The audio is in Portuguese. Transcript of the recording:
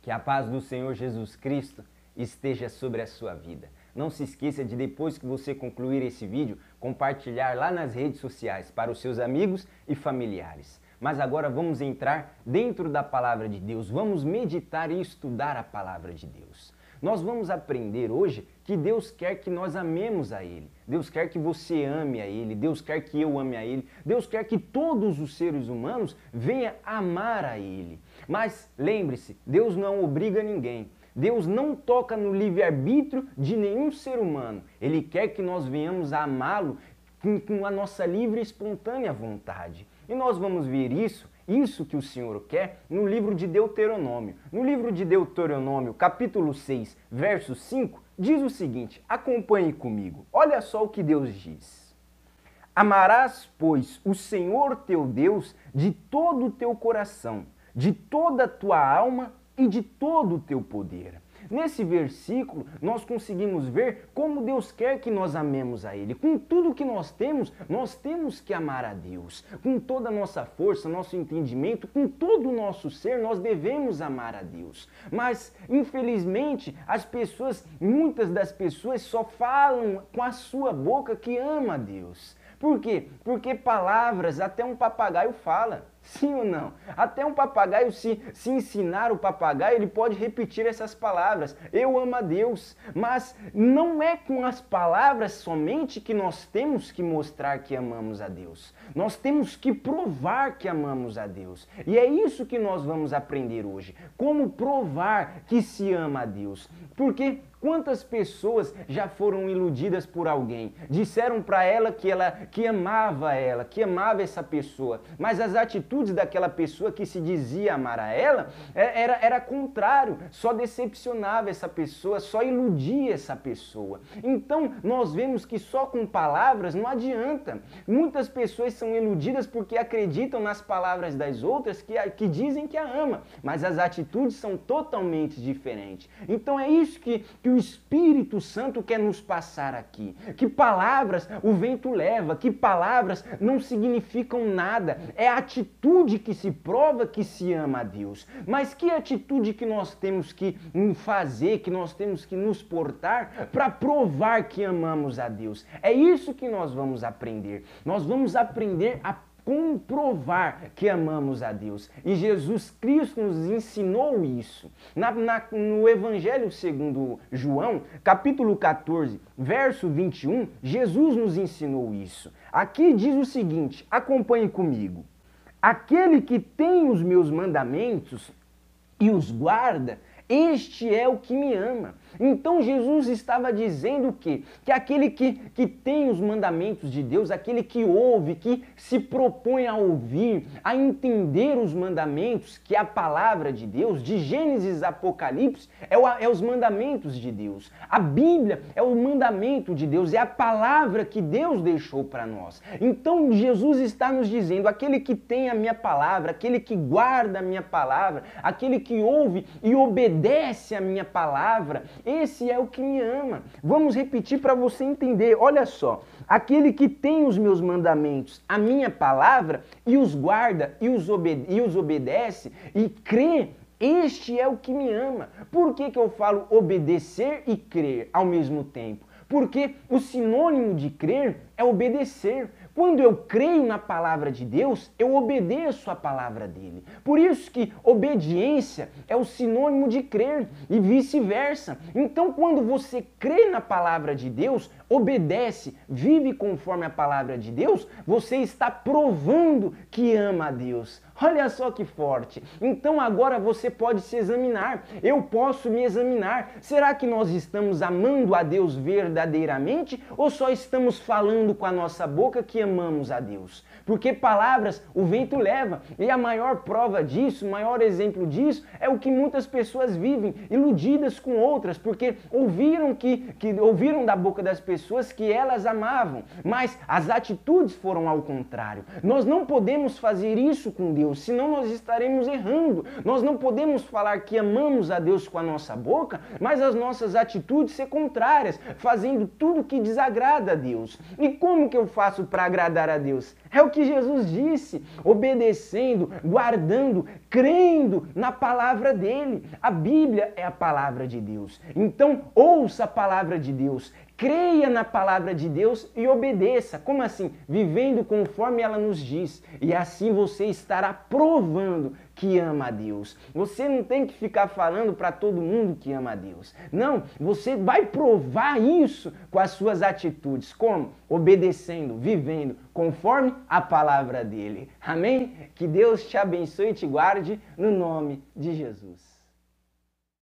Que a paz do Senhor Jesus Cristo esteja sobre a sua vida. Não se esqueça de, depois que você concluir esse vídeo, compartilhar lá nas redes sociais para os seus amigos e familiares. Mas agora vamos entrar dentro da palavra de Deus, vamos meditar e estudar a palavra de Deus. Nós vamos aprender hoje que Deus quer que nós amemos a Ele. Deus quer que você ame a Ele, Deus quer que eu ame a Ele, Deus quer que todos os seres humanos venham amar a Ele. Mas lembre-se, Deus não obriga ninguém. Deus não toca no livre-arbítrio de nenhum ser humano. Ele quer que nós venhamos a amá-lo com a nossa livre e espontânea vontade. E nós vamos ver isso que o Senhor quer, no livro de Deuteronômio. No livro de Deuteronômio, capítulo 6, verso 5, diz o seguinte, acompanhe comigo. Olha só o que Deus diz. Amarás, pois, o Senhor teu Deus de todo o teu coração, de toda a tua alma e de todo o teu poder. Nesse versículo, nós conseguimos ver como Deus quer que nós amemos a Ele. Com tudo que nós temos que amar a Deus. Com toda a nossa força, nosso entendimento, com todo o nosso ser, nós devemos amar a Deus. Mas, infelizmente, muitas das pessoas só falam com a sua boca que ama a Deus. Por quê? Porque palavras até um papagaio fala. Sim ou não? Até um papagaio, se ensinar o papagaio, ele pode repetir essas palavras. Eu amo a Deus. Mas não é com as palavras somente que nós temos que mostrar que amamos a Deus. Nós temos que provar que amamos a Deus. E é isso que nós vamos aprender hoje. Como provar que se ama a Deus. Porque quantas pessoas já foram iludidas por alguém? Disseram para ela que amava essa pessoa, mas as atitudes daquela pessoa que se dizia amar a ela era contrário, só decepcionava essa pessoa, só iludia essa pessoa. Então nós vemos que só com palavras não adianta. Muitas pessoas são iludidas porque acreditam nas palavras das outras que dizem que a ama, mas as atitudes são totalmente diferentes. Então é isso que o Espírito Santo quer nos passar aqui. Que palavras o vento leva, que palavras não significam nada. É a atitude que se prova que se ama a Deus. Mas que atitude que nós temos que fazer, que nós temos que nos portar para provar que amamos a Deus? É isso que nós vamos aprender. Nós vamos aprender a comprovar que amamos a Deus. E Jesus Cristo nos ensinou isso. No Evangelho segundo João, capítulo 14, verso 21, Jesus nos ensinou isso. Aqui diz o seguinte, acompanhe comigo. Aquele que tem os meus mandamentos e os guarda, este é o que me ama. Então Jesus estava dizendo o quê? Que aquele que tem os mandamentos de Deus, aquele que ouve, que se propõe a ouvir, a entender os mandamentos, que é a palavra de Deus, de Gênesis a Apocalipse, é os mandamentos de Deus. A Bíblia é o mandamento de Deus, é a palavra que Deus deixou para nós. Então Jesus está nos dizendo, aquele que tem a minha palavra, aquele que guarda a minha palavra, aquele que ouve e obedece a minha palavra, esse é o que me ama. Vamos repetir para você entender. Olha só. Aquele que tem os meus mandamentos, a minha palavra, e os guarda e os obedece e crê, este é o que me ama. Por que eu falo obedecer e crer ao mesmo tempo? Porque o sinônimo de crer é obedecer. Quando eu creio na palavra de Deus, eu obedeço a palavra dele. Por isso que obediência é o sinônimo de crer e vice-versa. Então, quando você crê na palavra de Deus, obedece, vive conforme a palavra de Deus, você está provando que ama a Deus. Olha só que forte. Então agora você pode se examinar. Eu posso me examinar. Será que nós estamos amando a Deus verdadeiramente ou só estamos falando com a nossa boca que amamos a Deus? Porque palavras o vento leva. E a maior prova disso, o maior exemplo disso é o que muitas pessoas vivem, iludidas com outras, porque ouviram da boca das pessoas que elas amavam, mas as atitudes foram ao contrário. Nós não podemos fazer isso com Deus, senão nós estaremos errando. Nós não podemos falar que amamos a Deus com a nossa boca, mas as nossas atitudes ser contrárias, fazendo tudo que desagrada a Deus. E como que eu faço para agradar a Deus? É o que Jesus disse, obedecendo, guardando, crendo na palavra dele. A Bíblia é a palavra de Deus. Então, ouça a palavra de Deus, creia na palavra de Deus e obedeça. Como assim? Vivendo conforme ela nos diz. E assim você estará provando que ama a Deus. Você não tem que ficar falando para todo mundo que ama a Deus. Não, você vai provar isso com as suas atitudes. Como? Obedecendo, vivendo conforme a palavra dele. Amém? Que Deus te abençoe e te guarde no nome de Jesus.